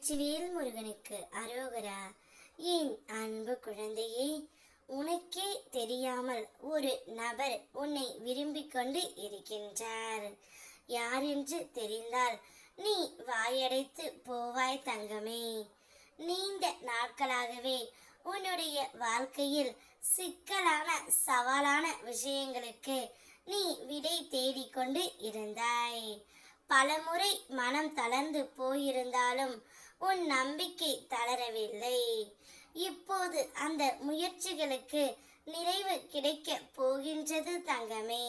வெற்றிவேல் முருகனுக்கு அரோகரா. என் அன்பு குழந்தையே, உனக்கே தெரியாமல் ஒரு நபர் உன்னை விரும்பிக் கொண்டு இருக்கின்றார். யார் என்று தெரிந்தால் நீ வாயடைத்து போவாய் தங்கமே. நீண்ட நாட்களாகவே உன்னுடைய வாழ்க்கையில் சிக்கலான சவாலான விஷயங்களுக்கு நீ விடை தேடிக்கொண்டு இருந்தாய். பலமுறை மனம் தளர்ந்து போயிருந்தாலும் உன் நம்பிக்கை தளரவில்லை. இப்போது அந்த முயற்சிகளுக்கு நிறைவு கிடைக்க போகின்றது தங்கமே.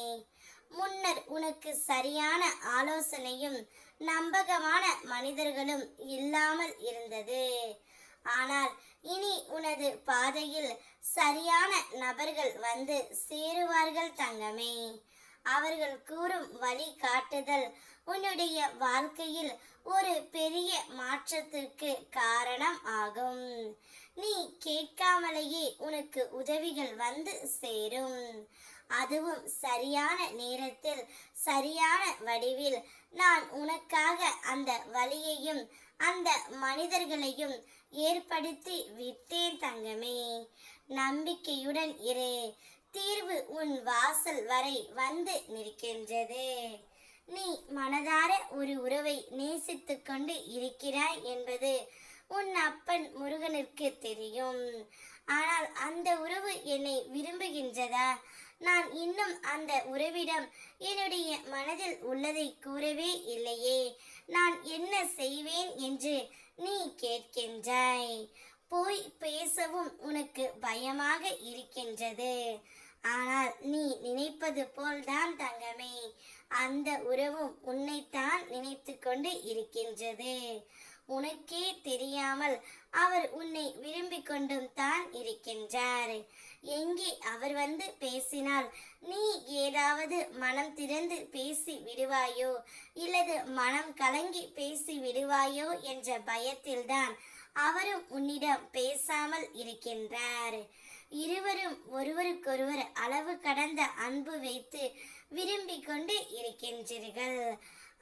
முன்னர் உனக்கு சரியான ஆலோசனையும் நம்பகமான மனிதர்களும் இல்லாமல் இருந்தது. ஆனால் இனி உனது பாதையில் சரியான நபர்கள் வந்து சேருவார்கள் தங்கமே. அவர்கள் கூறும் வழிகாட்டுதல் உன்னுடைய வாழ்க்கையில் ஒரு பெரிய மாற்றத்திற்கு காரணம் ஆகும். நீ கேட்காமலேயே உனக்கு உதவிகள் வந்து சேரும். அதுவும் சரியான நேரத்தில் சரியான வடிவில். நான் உனக்காக அந்த வழியையும் அந்த மனிதர்களையும் ஏற்படுத்தி விட்டேன் தங்கமே. நம்பிக்கையுடன் இரு. தீர்வு உன் வாசல் வரை வந்து நிற்கின்றது. நீ மனதார ஒரு உறவை நேசித்துக் கொண்டு இருக்கிறாய் என்பது உன் அப்பன் முருகனிற்கு தெரியும். ஆனால் அந்த உறவு என்னை விரும்புகின்றதா? நான் இன்னும் அந்த உறவிடம் என்னுடைய மனதில் உள்ளதை கூறவே இல்லையே. நான் என்ன செய்வேன் என்று நீ கேட்கின்றாய். போய் பேசவும் உனக்கு பயமாக இருக்கின்றது. ஆனால் நீ நினைப்பது போல்தான் தங்கமே, அந்த உறவும் உன்னைத்தான் நினைத்து கொண்டு இருக்கின்றது. உனக்கே தெரியாமல் அவர் உன்னை விரும்பிக் கொண்டும் தான் இருக்கின்றார். எங்கே அவர் வந்து பேசினால் நீ ஏதாவது மனம் திறந்து பேசி விடுவாயோ இல்லது மனம் கலங்கி பேசி விடுவாயோ என்ற பயத்தில்தான் அவரும் உன்னிடம் பேசாமல் இருக்கின்றார். இருவரும் ஒருவருக்கொருவர் அளவு கடந்த அன்பு வைத்து விரும்பிக் கொண்டு இருக்கின்றீர்கள்.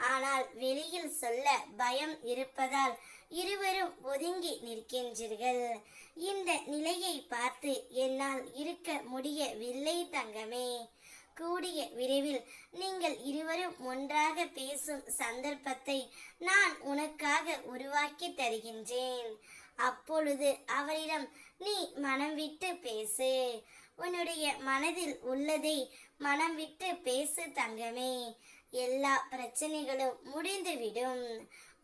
ஆனால் வெளியில் சொல்ல பயம் இருப்பதால் இருவரும் ஒதுங்கி நிற்கின்றீர்கள். இந்த நிலையை பார்த்து என்னால் இருக்க முடியவில்லை தங்கமே. கூடிய விரைவில் நீங்கள் இருவரும் ஒன்றாக பேசும் சந்தர்ப்பத்தை நான் உனக்காக உருவாக்கி தருகின்றேன். அப்பொழுது அவரிடம் நீ மனம் விட்டு பேசு. உன்னுடைய மனதில் உள்ளதை மனம் விட்டு பேசு தங்கமே. எல்லா பிரச்சனைகளும் முடிந்துவிடும்.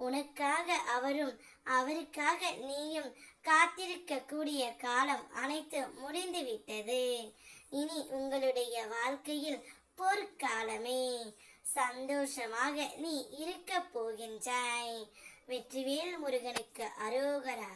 உனக்காக அவரும் அவருக்காக நீயும் காத்திருக்க கூடிய காலம் அனைத்து முடிந்துவிட்டது. இனி உங்களுடைய வாழ்க்கையில் பொற்காலமே. சந்தோஷமாக நீ இருக்க போகின்றாய். வெற்றிவேல் முருகனுக்கு அரோகரா.